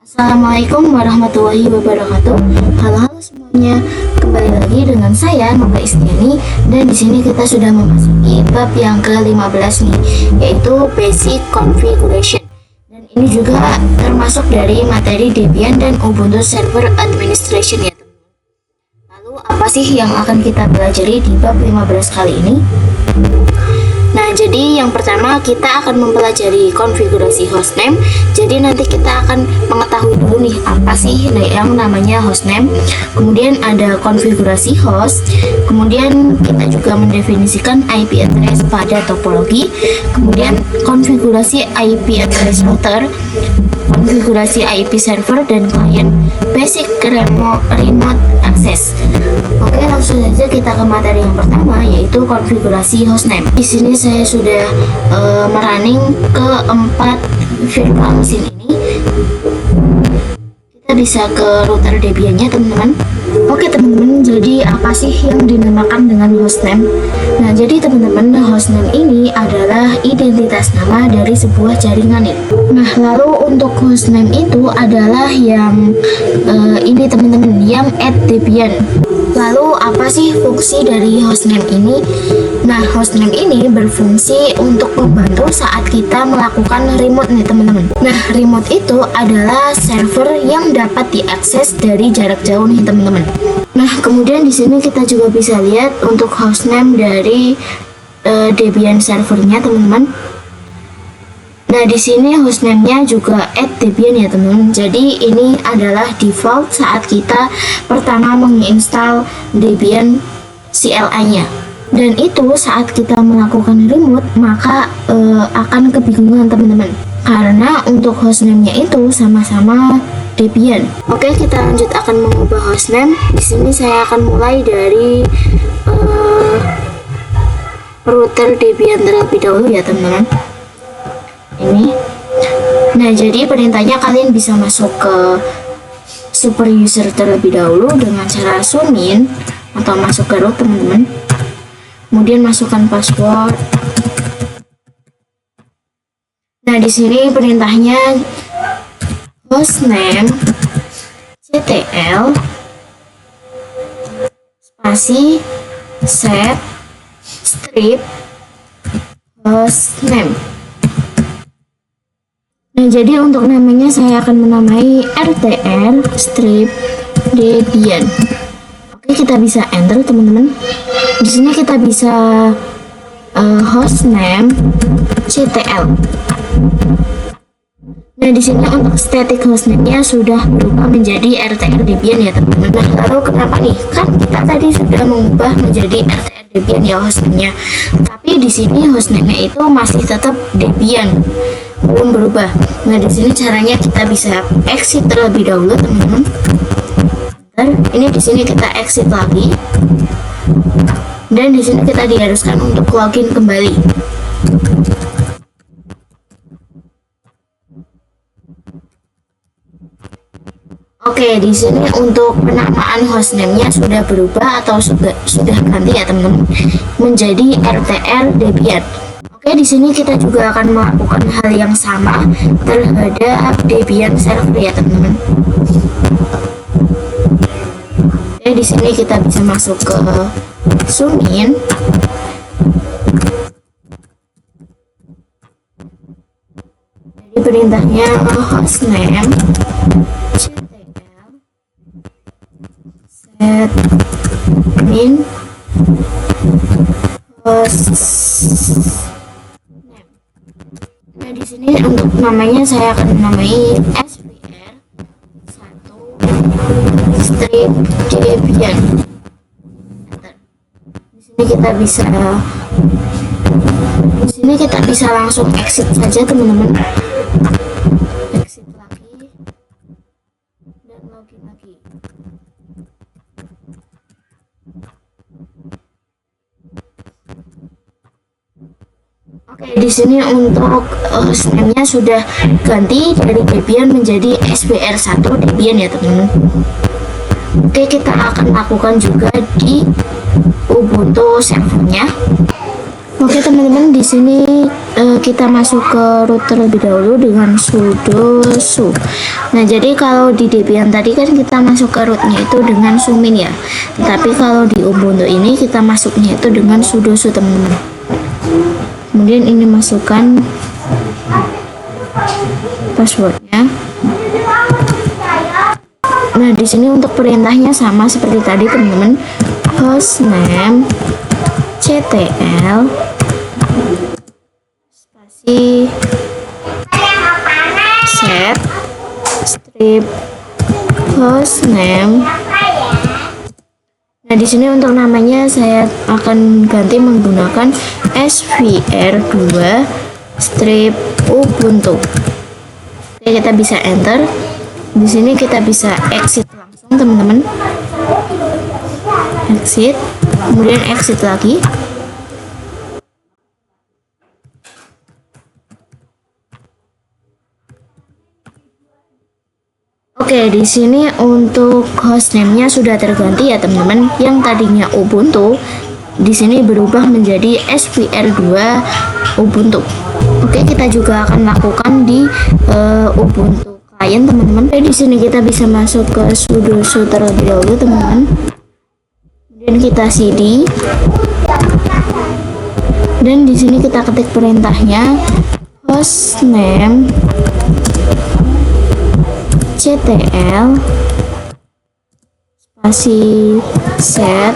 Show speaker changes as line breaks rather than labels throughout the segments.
Assalamualaikum warahmatullahi wabarakatuh. Halo semuanya, kembali lagi dengan saya Nova Istiani, dan di sini kita sudah memasuki bab yang ke-15 nih, yaitu Basic Configuration. Dan ini juga termasuk dari materi Debian dan Ubuntu Server Administration ya teman. Lalu apa sih yang akan kita pelajari di bab 15 kali ini? Nah, jadi yang pertama kita akan mempelajari konfigurasi hostname. Jadi nanti kita akan mengetahui dulu nih apa sih yang namanya hostname. Kemudian ada konfigurasi host. Kemudian kita juga mendefinisikan IP address pada topologi. Kemudian konfigurasi IP address router, konfigurasi IP server dan client, basic remote access. Oke, langsung saja kita ke materi yang pertama, yaitu konfigurasi hostname. Di sini saya sudah merunning keempat virtual machine ini. Kita bisa ke router Debian-nya teman-teman. Oke teman-teman, jadi apa sih yang dinamakan dengan hostname? Nah, jadi teman-teman, hostname ini adalah identitas nama dari sebuah jaringan ya. Nah, lalu untuk hostname itu adalah yang ini teman-teman, yang @debian. Lalu apa sih fungsi dari hostname ini? Nah, hostname ini berfungsi untuk membantu saat kita melakukan remote nih teman-teman. Nah, remote itu adalah server yang dapat diakses dari jarak jauh nih teman-teman. Nah, kemudian di sini kita juga bisa lihat untuk hostname dari Debian servernya teman-teman. Nah, di sini hostname-nya juga @debian ya teman-teman. Jadi ini adalah default saat kita pertama menginstal Debian CLI-nya. Dan itu saat kita melakukan remote maka akan kebingungan teman-teman, karena untuk hostname-nya itu sama-sama Debian. Oke, kita lanjut akan mengubah hostname. Di sini saya akan mulai dari router Debian terlebih dahulu ya teman-teman. Ini. Nah, jadi perintahnya kalian bisa masuk ke super user terlebih dahulu dengan cara sumin atau masuk ke root teman-teman. Kemudian masukkan password. Nah, di sini perintahnya hostname ctl spasi set strip hostname. Nah, jadi untuk namanya saya akan menamai rtr strip debian. Oke, kita bisa enter teman-teman. Di sini kita bisa hostname ctl. Nah, di sini untuk static hostname-nya sudah berubah menjadi rtr debian ya teman-teman. Nah, lalu kenapa nih? Kan kita tadi sudah mengubah menjadi rtr debian ya hostname-nya. Tapi di sini hostname-nya itu masih tetap debian, belum berubah. Nah, di sini caranya kita bisa exit terlebih dahulu teman-teman. Ini di sini kita exit lagi, dan di sini kita diharuskan untuk login kembali. Oke, di sini untuk penamaan hostname-nya sudah berubah atau sudah ganti ya teman-teman, menjadi rtr debian. Oke, di sini kita juga akan melakukan hal yang sama terhadap Debian server ya teman-teman. Oke, di sini kita bisa masuk ke sumin. Jadi perintahnya hostname ctl set min host. Nah, di sini untuk namanya saya akan menamai svr1 strip debian. Di sini kita bisa langsung exit saja teman-teman. Exit lagi dan login lagi. Oke, di sini untuk hostname-nya sudah ganti dari Debian menjadi SBR1 Debian ya teman-teman. Oke, kita akan lakukan juga di Ubuntu servernya. Oke teman-teman, di sini kita masuk ke root terlebih dahulu dengan sudo su. Nah, jadi kalau di Debian tadi kan kita masuk ke rootnya itu dengan sumin ya. Tetapi kalau di Ubuntu ini kita masuknya itu dengan sudo su, teman-teman. Kemudian ini masukkan passwordnya. Nah, di sini untuk perintahnya sama seperti tadi, teman-teman. Hostname ctl spasi set strip hostname. Nah, di sini untuk namanya saya akan ganti menggunakan svr2 strip ubuntu. Oke, kita bisa enter. Di sini kita bisa exit langsung, teman-teman. Exit, kemudian exit lagi. Oke, di sini untuk hostname-nya sudah terganti ya, teman-teman. Yang tadinya Ubuntu di sini berubah menjadi svr2 ubuntu. Oke, kita juga akan lakukan di Ubuntu klien, teman-teman. Di sini kita bisa masuk ke sudo su terlebih dahulu, teman-teman. Kemudian kita cd. Dan di sini kita ketik perintahnya hostname ctl spasi set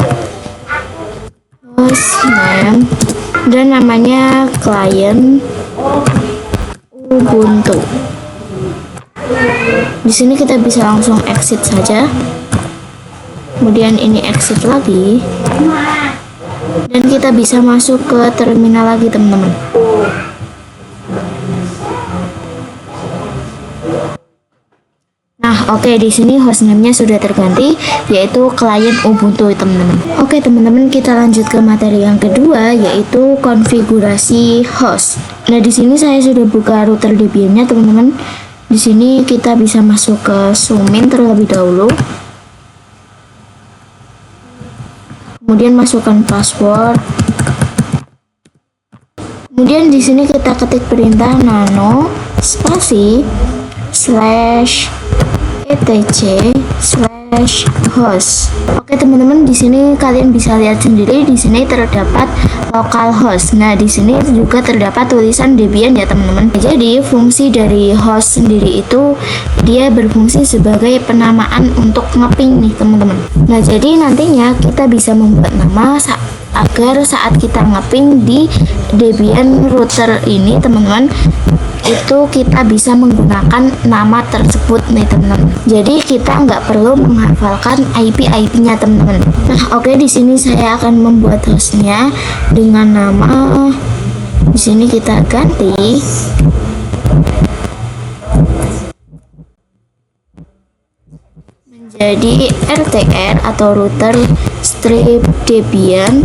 hostname dan namanya klien Ubuntu. Di sini kita bisa langsung exit saja. Kemudian ini exit lagi. Dan kita bisa masuk ke terminal lagi, teman-teman. Nah, oke, di sini hostname-nya sudah terganti, yaitu klien Ubuntu, teman-teman. Oke, teman-teman, kita lanjut ke materi yang kedua, yaitu konfigurasi host. Nah, di sini saya sudah buka router Debian-nya, teman-teman. Di sini kita bisa masuk ke sumin terlebih dahulu. Kemudian masukkan password. Kemudian di sini kita ketik perintah nano spasi /etc/host. Oke, teman-teman, di sini kalian bisa lihat sendiri, di sini terdapat localhost. Nah, di sini juga terdapat tulisan Debian ya, teman-teman. Jadi fungsi dari host sendiri itu dia berfungsi sebagai penamaan untuk ngeping nih, teman-teman. Nah, jadi nantinya kita bisa membuat nama agar saat kita ngeping di Debian router ini, teman-teman, itu kita bisa menggunakan nama tersebut nih, teman-teman. Jadi kita nggak perlu menghafalkan IP-nya, teman-teman. Nah, oke, di sini saya akan membuat hostnya dengan nama. Di sini kita ganti menjadi RTR atau router strip Debian.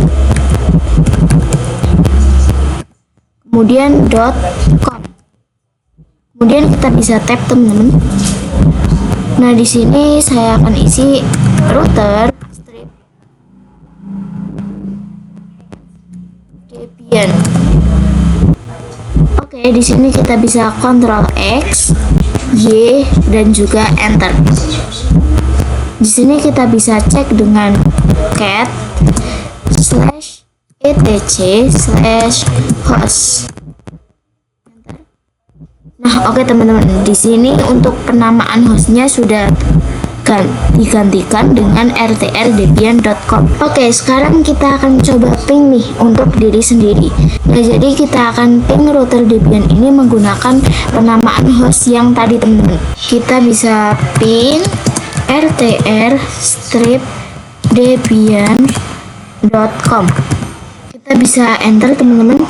Kemudian .com. Kemudian kita bisa tab, teman-teman. Nah, di sini saya akan isi router strip Debian. Oke, di sini kita bisa Ctrl X, Y, dan juga Enter. Di sini kita bisa cek dengan cat /etc/host. Nah, oke, teman-teman, di sini untuk penamaan hostnya sudah digantikan dengan rtrdebian.com. Oke, sekarang kita akan coba ping nih untuk diri sendiri. Nah, jadi kita akan ping router Debian ini menggunakan penamaan host yang tadi, teman-teman. Kita bisa ping rtr strip debian.com. Kita bisa enter, teman-teman.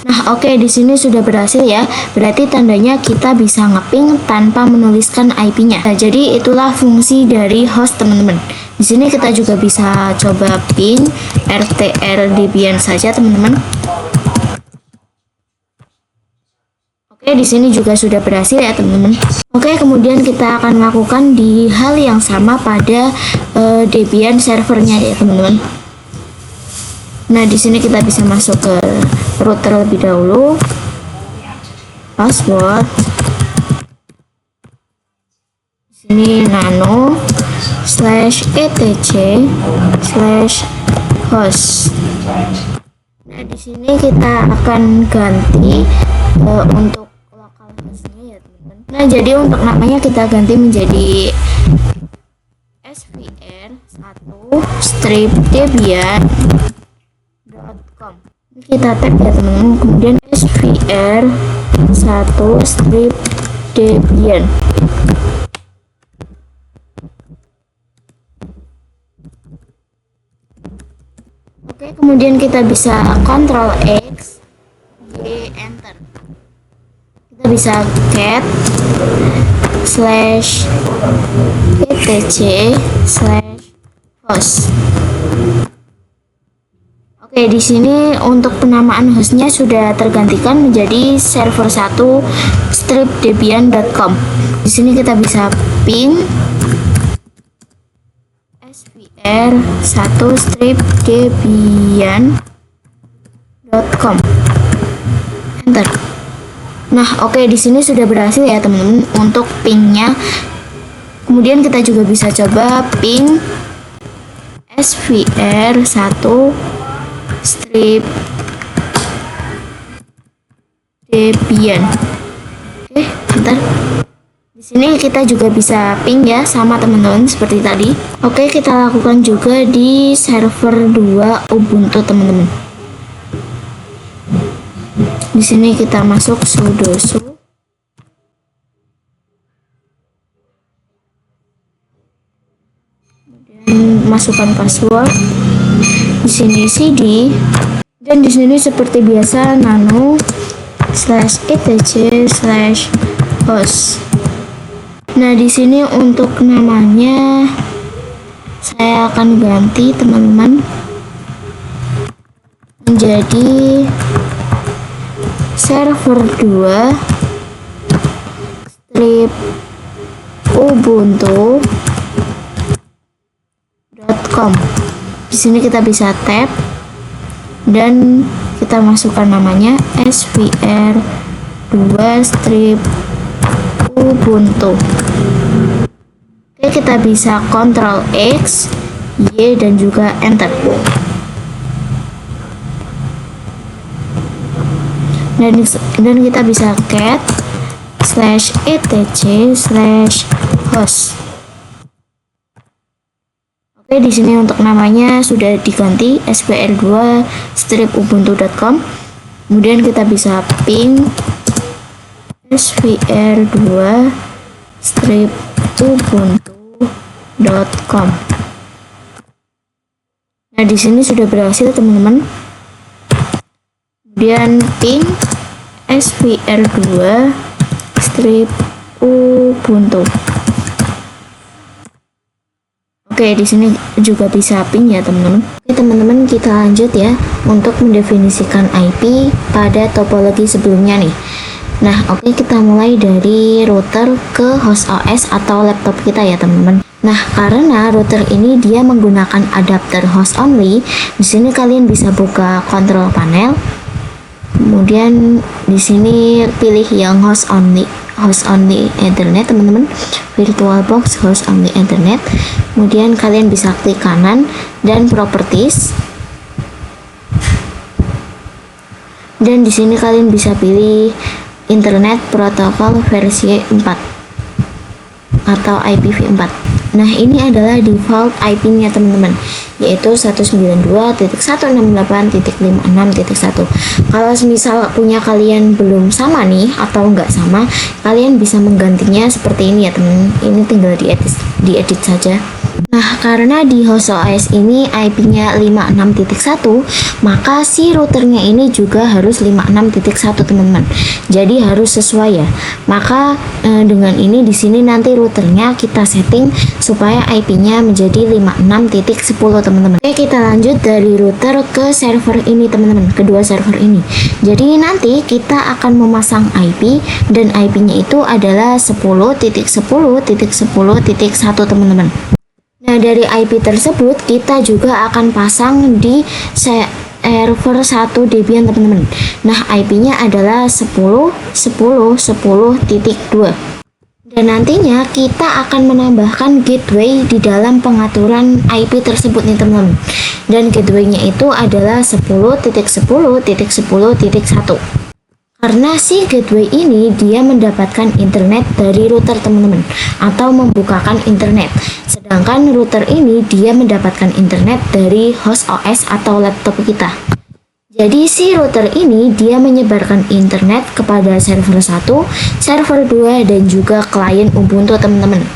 Nah, oke, di sini sudah berhasil ya. Berarti tandanya kita bisa ngeping tanpa menuliskan IP-nya. Nah, jadi itulah fungsi dari host, teman-teman. Di sini kita juga bisa coba ping rtrdebian saja, teman-teman. Oke, di sini juga sudah berhasil ya, teman-teman. Oke, kemudian kita akan lakukan di hal yang sama pada Debian servernya ya, teman-teman. Nah, di sini kita bisa masuk ke router lebih dahulu. Password. Di sini nano/etc/host. Nah, di sini kita akan ganti untuk lokal hostnya ya teman-teman. Nah, jadi untuk namanya kita ganti menjadi svr1-debian.com. Kita tap ya teman-teman, kemudian svr1-debian. Oke, kemudian kita bisa Ctrl X, Y, enter. Kita bisa cat /etc/host. Oke, di sini untuk penamaan hostnya sudah tergantikan menjadi server1-debian.com. Di sini kita bisa ping svr1-debian.com. Enter. Nah, oke, di sini sudah berhasil ya teman-teman untuk pingnya. Kemudian kita juga bisa coba ping svr1-debian. Oke, bentar. Di sini kita juga bisa ping ya, sama teman-teman seperti tadi. Oke, kita lakukan juga di server 2 Ubuntu teman-teman. Di sini kita masuk sudo su. Kemudian masukkan password. Di sini cd, dan di sini seperti biasa nano/etc/host. Nah, di sini untuk namanya saya akan ganti teman-teman menjadi server 2-ubuntu.com. Di sini kita bisa tab dan kita masukkan namanya svr2-ubuntu. Oke, kita bisa Ctrl X, Y, dan juga enter. Dan kita bisa cat /etc/host. Oke, di sini untuk namanya sudah diganti svr2-ubuntu.com. Kemudian kita bisa ping svr2-ubuntu.com. Nah, di sini sudah berhasil teman-teman. Kemudian ping svr2-ubuntu. Oke, di sini juga bisa ping ya teman-teman. Oke teman-teman, kita lanjut ya untuk mendefinisikan IP pada topologi sebelumnya nih. Nah, oke, kita mulai dari router ke host OS atau laptop kita ya teman-teman. Nah, karena router ini dia menggunakan adapter host only, di sini kalian bisa buka control panel. Kemudian di sini pilih yang host only Ethernet teman-teman, VirtualBox host only Ethernet. Kemudian kalian bisa klik kanan dan properties. Dan di sini kalian bisa pilih Internet Protocol versi 4 atau IPv4. Nah, ini adalah default IP-nya teman-teman, yaitu 192.168.56.1. Kalau misal punya kalian belum sama nih atau nggak sama, kalian bisa menggantinya seperti ini ya teman. Ini tinggal diedit saja. Nah, karena di host OS ini IP-nya 56.1, maka si routernya ini juga harus 56.1 teman-teman. Jadi harus sesuai ya. Maka dengan ini di sini nanti routernya kita setting supaya IP-nya menjadi 56.10 teman-teman. Oke, kita lanjut dari router ke server ini teman-teman, kedua server ini. Jadi nanti kita akan memasang IP dan IP-nya itu adalah 10.10.10.1 teman-teman. Nah, dari IP tersebut kita juga akan pasang di server 1 Debian teman-teman. Nah, IP-nya adalah 10.10.10.2. Dan nantinya kita akan menambahkan gateway di dalam pengaturan IP tersebut nih teman-teman. Dan gateway-nya itu adalah 10.10.10.1. Karena si gateway ini dia mendapatkan internet dari router teman-teman, atau membukakan internet. Sedangkan router ini dia mendapatkan internet dari host OS atau laptop kita. Jadi si router ini dia menyebarkan internet kepada server 1, server 2, dan juga klien Ubuntu teman-teman.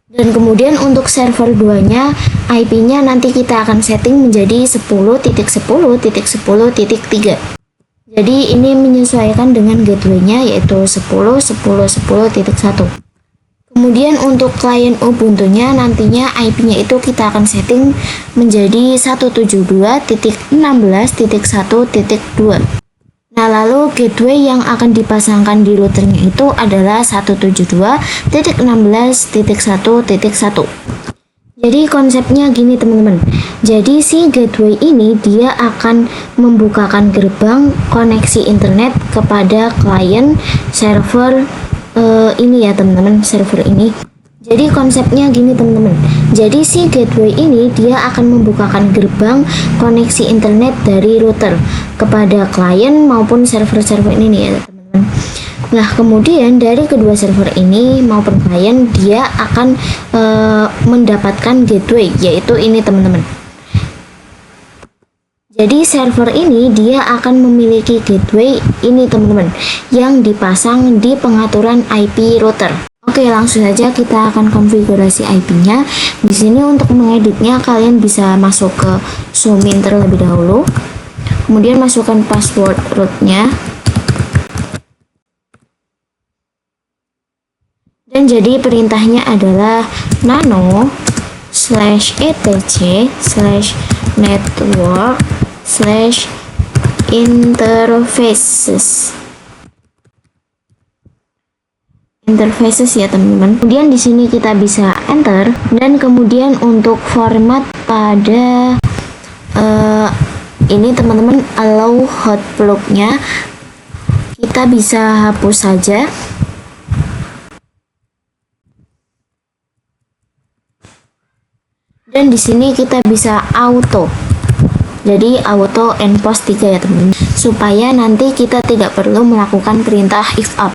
Dan kemudian untuk server 2-nya, IP-nya nanti kita akan setting menjadi 10.10.10.3. Jadi ini menyesuaikan dengan gateway-nya yaitu 10.10.10.1. Kemudian untuk klien Ubuntu-nya nantinya IP-nya itu kita akan setting menjadi 172.16.1.2. Nah, lalu gateway yang akan dipasangkan di routernya itu adalah 172.16.1.1. Jadi konsepnya gini teman-teman. Jadi si gateway ini dia akan membukakan gerbang koneksi internet kepada klien server ini ya teman-teman, server ini. Jadi konsepnya gini teman-teman. Jadi si gateway ini dia akan membukakan gerbang koneksi internet dari router kepada klien maupun server-server ini nih ya teman-teman. Nah, kemudian dari kedua server ini maupun klien dia akan mendapatkan gateway, yaitu ini teman-teman. Jadi server ini dia akan memiliki gateway ini teman-teman, yang dipasang di pengaturan IP router. Oke, langsung saja kita akan konfigurasi IP-nya. Di sini untuk mengeditnya kalian bisa masuk ke Zoomin terlebih dahulu. Kemudian masukkan password rootnya. Dan jadi perintahnya adalah nano/etc/network/interfaces. Interfaces ya teman-teman. Kemudian di sini kita bisa enter, dan kemudian untuk format pada ini teman-teman, allow hot plug-nya kita bisa hapus saja. Dan di sini kita bisa auto. Jadi auto enpost 3 ya teman-teman, supaya nanti kita tidak perlu melakukan perintah if up.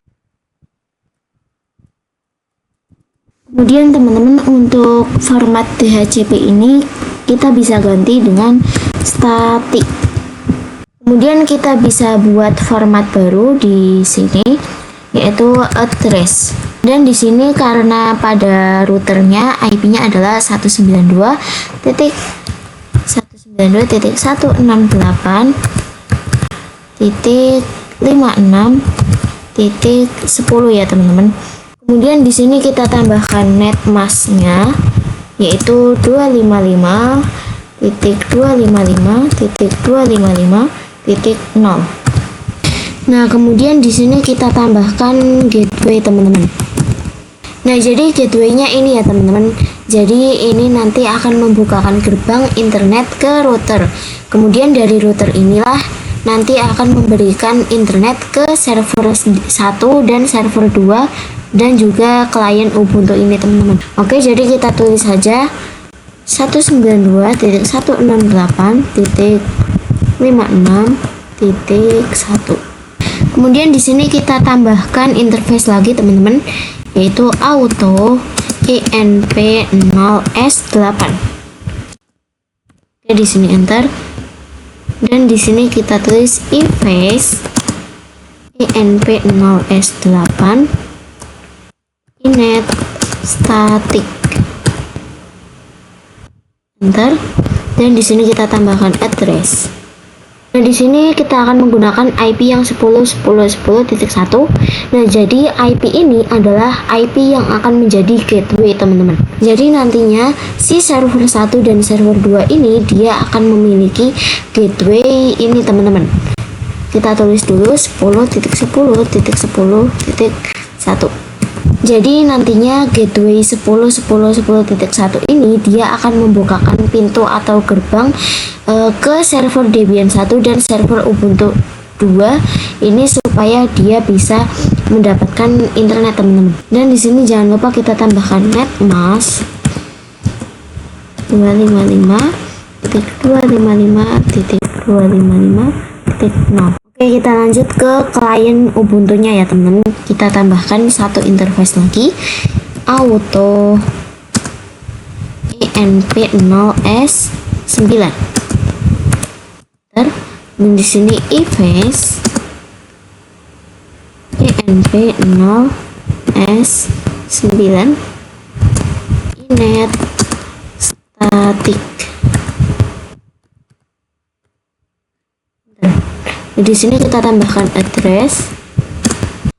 Kemudian teman-teman untuk format DHCP ini kita bisa ganti dengan static. Kemudian kita bisa buat format baru di sini yaitu address. Dan di sini karena pada routernya IP-nya adalah 192.168.56.10 ya teman-teman. Kemudian di sini kita tambahkan net mask-nya yaitu 255.255.255.0. Nah, kemudian di sini kita tambahkan gateway teman-teman. Nah, jadi gateway-nya ini ya teman-teman. Jadi ini nanti akan membukakan gerbang internet ke router. Kemudian dari router inilah nanti akan memberikan internet ke server 1 dan server 2 dan juga klien Ubuntu ini teman-teman. Oke, jadi kita tulis saja 192.168.56.1. Kemudian di sini kita tambahkan interface lagi teman-teman, yaitu auto enp0s8. Oke, di sini enter. Dan di sini kita tulis interface enp0s8 inet static. Enter. Dan di sini kita tambahkan address. Nah, di sini kita akan menggunakan IP yang 10.10.10.1. Nah, jadi IP ini adalah IP yang akan menjadi gateway, teman-teman. Jadi nantinya si server 1 dan server 2 ini dia akan memiliki gateway ini, teman-teman. Kita tulis dulu 10.10.10.1. Jadi nantinya gateway 10.10.10.1 ini dia akan membukakan pintu atau gerbang ke server Debian 1 dan server Ubuntu 2 ini supaya dia bisa mendapatkan internet teman-teman. Dan di sini jangan lupa kita tambahkan netmask 255.255.255.0. Oke, kita lanjut ke klien Ubuntu-nya ya teman-teman. Kita tambahkan satu interface lagi, auto env0s9. Dan di sini eface env0s9 inet static. Di sini kita tambahkan address.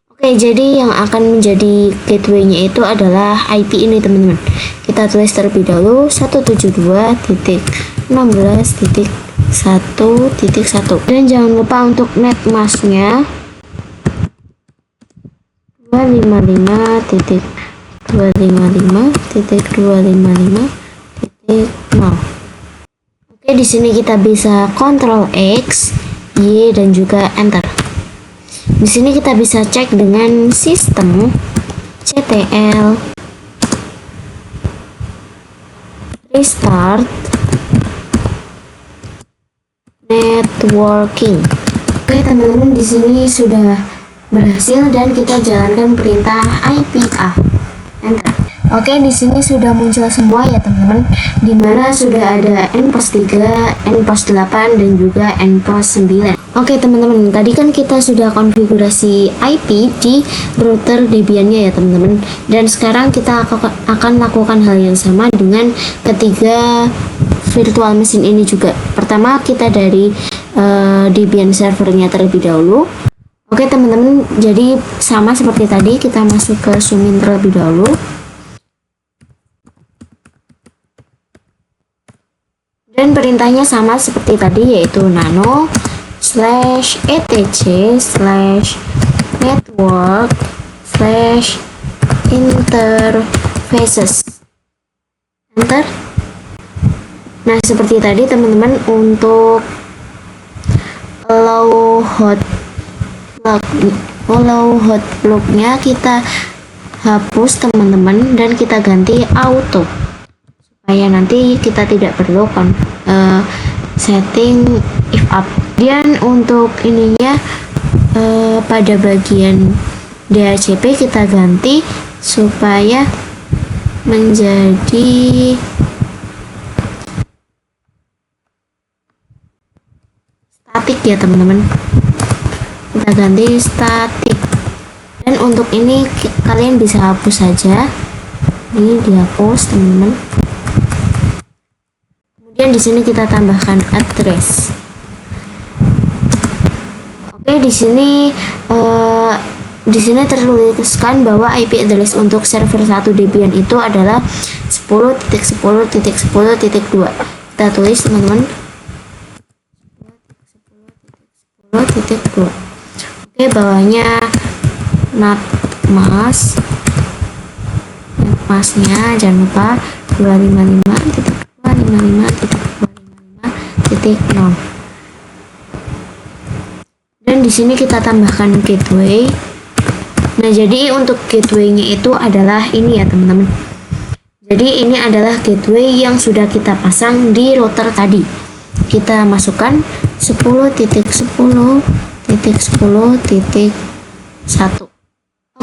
Oke, jadi yang akan menjadi gateway-nya itu adalah IP ini teman-teman. Kita tulis terlebih dahulu 172.16.1.1. Dan jangan lupa untuk netmask-nya 255.255.255.0. Oke, di sini kita bisa Ctrl X, Y dan juga enter. Di sini kita bisa cek dengan sistem ctl restart networking. Oke teman-teman, di sini sudah berhasil dan kita jalankan perintah IPA. Enter. Oke, di sini sudah muncul semua ya teman-teman, dimana sudah ada npos 3, npos 8 dan juga npos 9. Oke teman-teman, tadi kan kita sudah konfigurasi IP di router Debian-nya ya teman-teman, dan sekarang kita akan lakukan hal yang sama dengan ketiga virtual machine ini juga. Pertama kita dari Debian servernya terlebih dahulu. Oke teman-teman, jadi sama seperti tadi, kita masuk ke Sumin terlebih dahulu. Dan perintahnya sama seperti tadi, yaitu nano /etc/network/interfaces. Enter. Nah, seperti tadi teman-teman, untuk allow hotplug-nya kita hapus teman-teman, dan kita ganti auto supaya nanti kita tidak perlu setting if up. Dan untuk ininya pada bagian DHCP kita ganti supaya menjadi statik ya teman-teman. Kita ganti statik. Dan untuk ini kalian bisa hapus saja. Ini dihapus teman-teman. Kemudian di sini kita tambahkan address. Oke, di sini tertuliskan bahwa IP address untuk server 1 Debian itu adalah 10.10.10.2. Kita tulis teman-teman 10.10.10.2. Oke, bawahnya netmask-nya jangan lupa 255.255.255.0. Dan di sini kita tambahkan gateway. Nah, jadi untuk gateway-nya itu adalah ini ya teman-teman. Jadi ini adalah gateway yang sudah kita pasang di router tadi. Kita masukkan 10.10.10.1.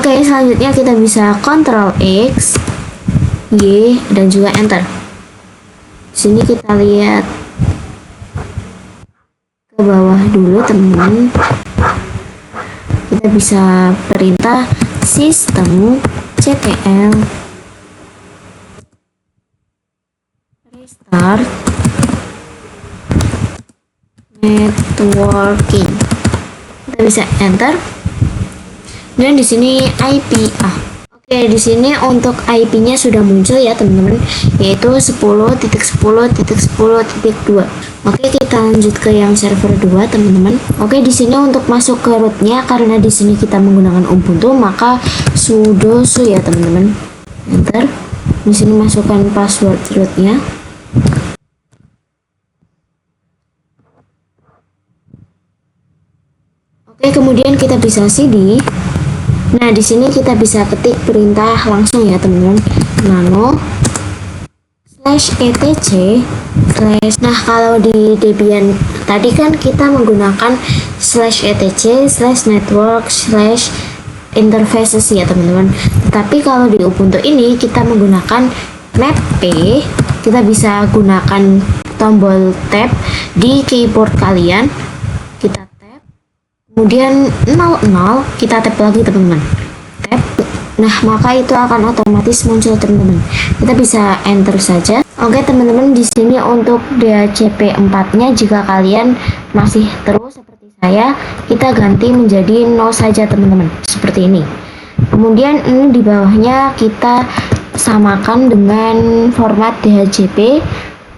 Oke, selanjutnya kita bisa Ctrl X, Y dan juga enter. Sini kita lihat ke bawah dulu teman-teman. Kita bisa perintah sistem ctl restart networking. Kita bisa enter. Dan di sini IPA. Oke, Oke, di sini untuk IP-nya sudah muncul ya teman-teman, yaitu 10.10.10.2. Oke, kita lanjut ke yang server 2 teman-teman. Oke, di sini untuk masuk ke rootnya, karena di sini kita menggunakan Ubuntu, maka sudo su ya teman-teman. Enter. Di sini masukkan password rootnya. Oke, kemudian kita bisa cd. Nah, di sini kita bisa ketik perintah langsung ya teman-teman, nano /etc/. Nah, kalau di Debian tadi kan kita menggunakan /etc/network/interfaces ya teman-teman. Tetapi kalau di Ubuntu ini kita menggunakan netp. Kita bisa gunakan tombol tab di keyboard kalian. Kita tab, kemudian 00, kita tab lagi teman-teman. Tab. Nah, maka itu akan otomatis muncul teman-teman. Kita bisa enter saja. Oke teman-teman, di sini untuk DHCP 4-nya jika kalian masih terus seperti saya, kita ganti menjadi 0 saja teman-teman. Seperti ini. Kemudian ini di bawahnya kita samakan dengan format DHCP.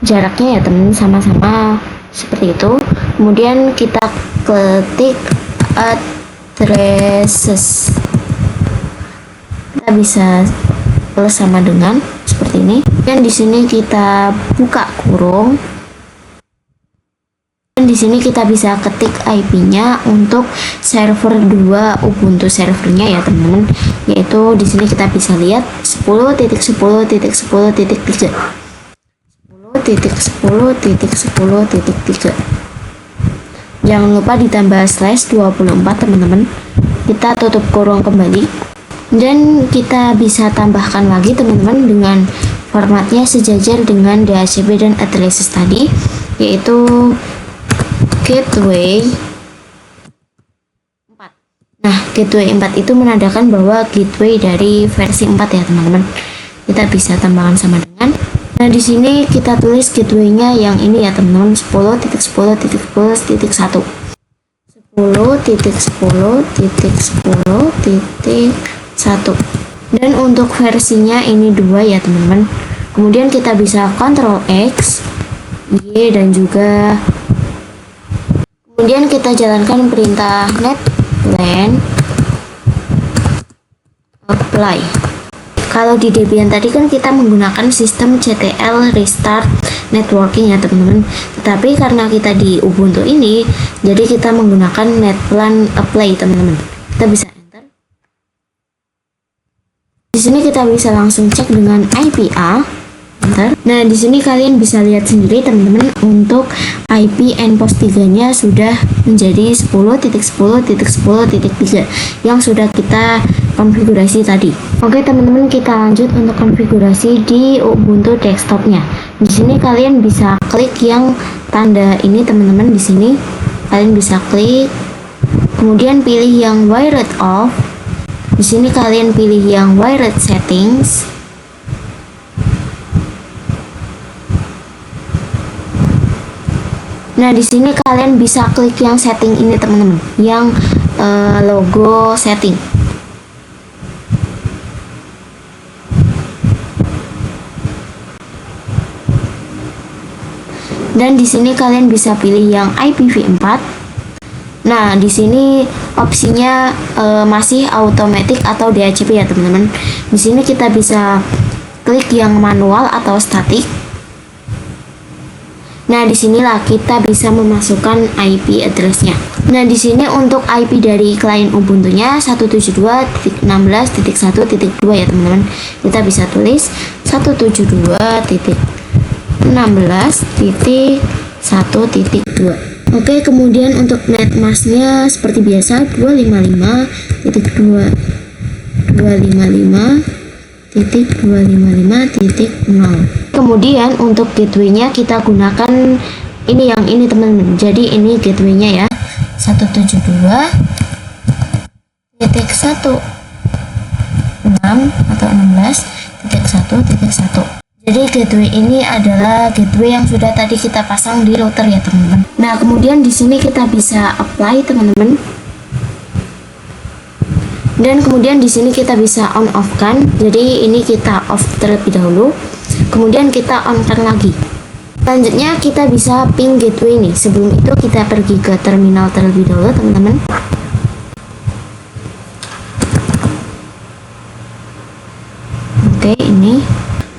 Jaraknya ya teman-teman sama-sama seperti itu. Kemudian kita ketik addresses. Kita bisa plus sama dengan seperti ini. Dan di sini kita buka kurung. Dan di sini kita bisa ketik IP-nya untuk server 2 Ubuntu servernya ya teman-teman. Yaitu di sini kita bisa lihat 10.10.10.3. 10.10.10.3. Jangan lupa ditambah /24 teman-teman. Kita tutup kurung kembali. Dan kita bisa tambahkan lagi teman-teman dengan formatnya sejajar dengan DHCP dan addresses tadi, yaitu gateway 4. Nah, gateway 4 itu menandakan bahwa gateway dari versi 4 ya teman-teman. Kita bisa tambahkan sama dengan. Nah, di sini kita tulis gateway-nya yang ini ya teman-teman, 10.10.10.1. 10.10.10.1. Dan untuk versinya ini 2 ya teman-teman. Kemudian kita bisa Ctrl X, Y, dan juga kemudian kita jalankan perintah netplan apply. Kalau di Debian tadi kan kita menggunakan sistem CTL restart networking ya teman-teman. Tetapi karena kita di Ubuntu ini, jadi kita menggunakan netplan apply teman-teman. Kita bisa enter. Di sini kita bisa langsung cek dengan IPA. Enter. Nah, di sini kalian bisa lihat sendiri teman-teman, untuk IP endpost 3-nya sudah menjadi 10.10.10.3 yang sudah kita konfigurasi tadi. Oke teman-teman, kita lanjut untuk konfigurasi di Ubuntu desktopnya. Di sini kalian bisa klik yang tanda ini teman-teman. Di sini kalian bisa klik, kemudian pilih yang wired off. Di sini kalian pilih yang wired settings. Nah, di sini kalian bisa klik yang setting ini teman-teman, yang logo setting. Dan di sini kalian bisa pilih yang IPv4. Nah, di sini opsinya masih automatic atau DHCP ya teman-teman. Di sini kita bisa klik yang manual atau static. Nah, disinilah kita bisa memasukkan IP address-nya. Nah, di sini untuk IP dari klien Ubuntu-nya 172.16.1.2 ya teman-teman. Kita bisa tulis 172.16.1.2. Oke, kemudian untuk netmask-nya seperti biasa 255.255.255.0. Kemudian untuk gateway-nya kita gunakan ini yang ini teman-teman. Jadi ini gateway-nya ya, 172.16 atau 16.1.1. Jadi gateway ini adalah gateway yang sudah tadi kita pasang di router ya teman-teman. Nah, kemudian di sini kita bisa apply teman-teman. Dan kemudian di sini kita bisa on off kan. Jadi ini kita off terlebih dahulu. Kemudian kita on kan lagi. Selanjutnya kita bisa ping gateway nih. Sebelum itu kita pergi ke terminal terlebih dahulu, teman-teman. Oke, ini.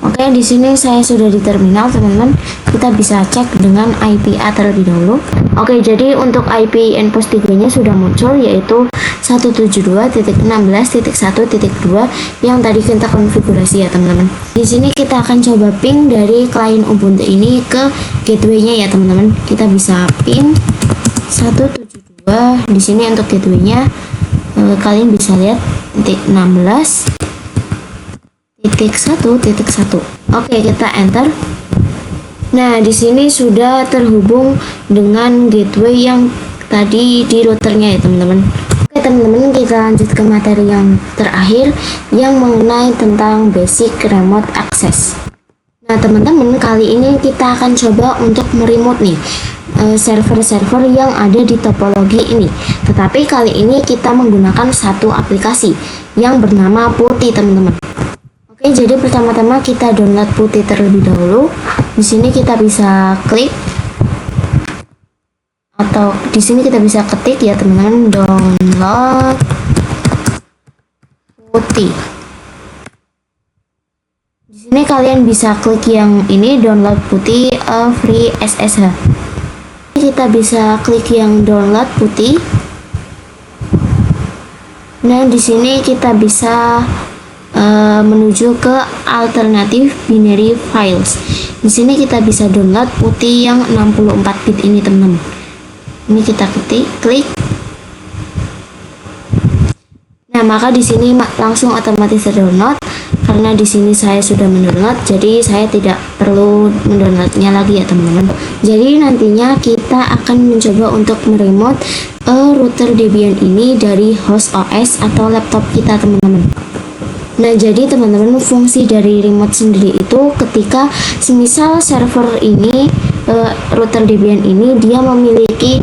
Oke, di sini saya sudah di terminal, teman-teman. Kita bisa cek dengan IPA terlebih dahulu. Oke, jadi untuk IP endpost 3-nya sudah muncul, yaitu 172.16.1.2 yang tadi kita konfigurasi ya, teman-teman. Di sini kita akan coba ping dari klien Ubuntu ini ke gateway-nya ya, teman-teman. Kita bisa ping 172. Di sini untuk gateway-nya kalian bisa lihat titik 16.1.1. Oke, kita enter. Nah, di sini sudah terhubung dengan gateway yang tadi di routernya ya, teman-teman. Oke, teman-teman, kita lanjut ke materi yang terakhir yang mengenai tentang basic remote access. Nah, teman-teman, kali ini kita akan coba untuk meremote nih server-server yang ada di topologi ini. Tetapi kali ini kita menggunakan satu aplikasi yang bernama PuTTY, teman-teman. Oke, jadi pertama-tama kita download PuTTY terlebih dahulu. Di sini kita bisa klik atau di sini kita bisa ketik ya, teman-teman, download PuTTY. Di sini kalian bisa klik yang ini, download PuTTY free SSH. Kita bisa klik yang download PuTTY. Nah, di sini kita bisa menuju ke alternative binary files. Di sini kita bisa download PuTTY yang 64 bit ini, teman-teman. Ini kita klik. Nah, maka di sini langsung otomatis terdownload. Karena di sini saya sudah mendownload, jadi saya tidak perlu mendownloadnya lagi ya, teman-teman. Jadi nantinya kita akan mencoba untuk meremote router Debian ini dari host OS atau laptop kita, teman-teman. Nah, jadi teman-teman, fungsi dari remote sendiri itu ketika semisal server ini router Debian ini dia memiliki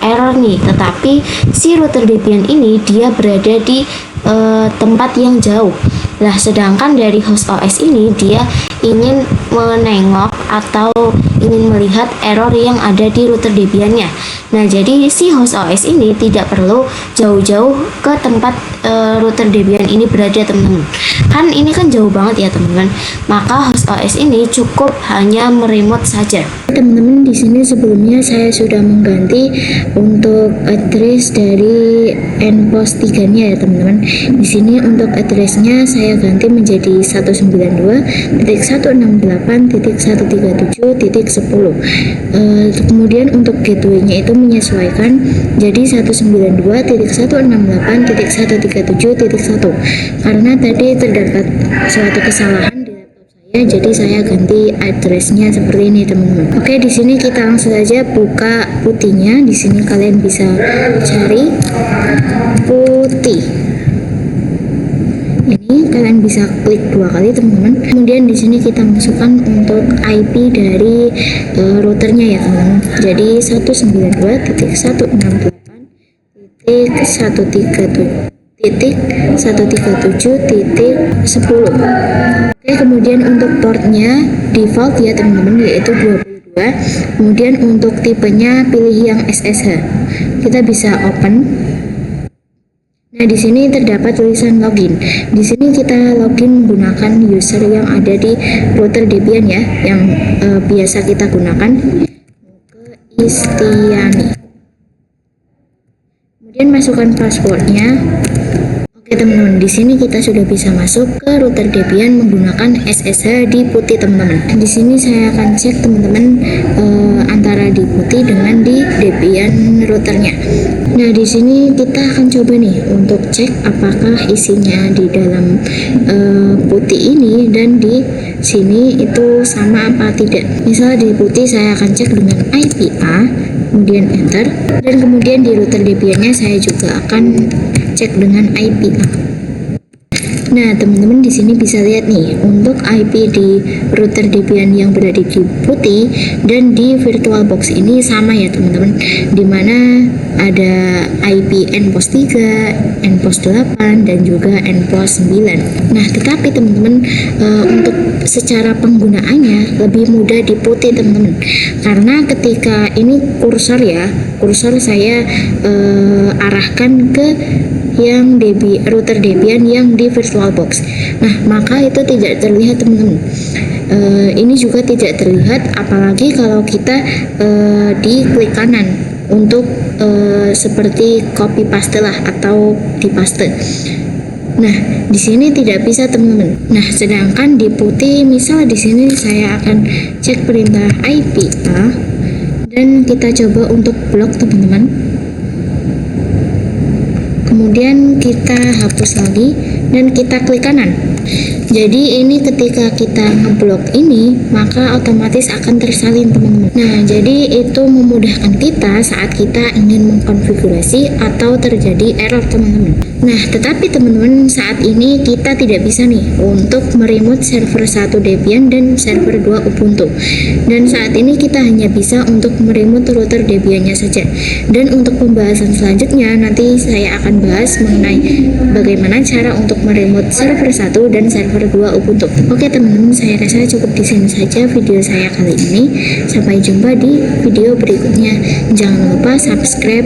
error nih, tetapi si router Debian ini dia berada di tempat yang jauh. Nah, sedangkan dari host OS ini dia ingin menengok atau ingin melihat error yang ada di router Debiannya. Nah, jadi si host OS ini tidak perlu jauh-jauh ke tempat router Debian ini berada, teman-teman. Kan ini kan jauh banget ya, teman-teman. Maka host OS ini cukup hanya meremote saja. Teman-teman, di sini sebelumnya saya sudah mengganti untuk address dari endpost 3-nya ya, teman-teman. Di sini untuk addressnya saya ganti menjadi 192.168.137.10. Kemudian untuk gateway-nya itu menyesuaikan jadi 192.168.137.1 karena tadi terdapat suatu kesalahan di laptop saya, jadi saya ganti addressnya seperti ini, teman-teman. Oke, di sini kita langsung saja buka PuTTY-nya. Di sini kalian bisa cari PuTTY. Ini kalian bisa klik 2 kali, teman-teman. Kemudian di sini kita masukkan untuk IP dari routernya ya, teman-teman. Jadi 192.168.137.10. Oke, kemudian untuk portnya default ya, teman-teman, yaitu 22. Kemudian untuk tipenya pilih yang SSH. Kita bisa open. Nah, di sini terdapat tulisan login. Di sini kita login menggunakan user yang ada di router Debian ya, yang biasa kita gunakan, ke Istiani. Kemudian masukkan passwordnya. Oke, teman-teman, di sini kita sudah bisa masuk ke router Debian menggunakan SSH di PuTTY, teman-teman. Di sini saya akan cek, teman-teman, antara di PuTTY dengan di Debian routernya. Nah, di sini kita akan coba nih untuk cek apakah isinya di dalam PuTTY ini dan di sini itu sama apa tidak. Misal di PuTTY saya akan cek dengan IPA, kemudian enter, dan kemudian di router Debiannya saya juga akan cek dengan IPA. Nah, teman-teman di sini bisa lihat nih untuk IP di router Debian yang berada di putih dan di VirtualBox ini sama ya teman-teman, dimana ada IP nPOS 3, nPOS 8 dan juga nPOS 9. Nah, tetapi teman-teman untuk secara penggunaannya lebih mudah di putih teman-teman, karena ketika ini kursor saya arahkan ke yang router Debian yang di VirtualBox. Nah, maka itu tidak terlihat teman-teman. Ini juga tidak terlihat, apalagi kalau kita di klik kanan untuk seperti copy paste lah atau di paste. Nah, di sini tidak bisa teman-teman. Nah, sedangkan di putih, misal di sini saya akan cek perintah IP dan kita coba untuk blok teman-teman. Kemudian kita hapus lagi dan kita klik kanan. Jadi ini ketika kita ngeblok ini, maka otomatis akan tersalin teman-teman. Nah, jadi itu memudahkan kita saat kita ingin mengkonfigurasi atau terjadi error teman-teman. Nah, tetapi teman-teman saat ini kita tidak bisa nih untuk meremote server 1 Debian dan server 2 Ubuntu. Dan saat ini kita hanya bisa untuk meremote router Debiannya saja. Dan untuk pembahasan selanjutnya nanti saya akan bahas mengenai bagaimana cara untuk meremote server 1 dan server 2 Ubuntu. Oke teman-teman, saya rasa cukup di sini saja video saya kali ini. Sampai jumpa di video berikutnya. Jangan lupa subscribe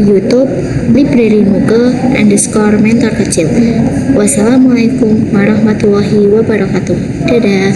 YouTube Library Nuke _mentor kecil. Wassalamualaikum warahmatullahi wabarakatuh. Dadah.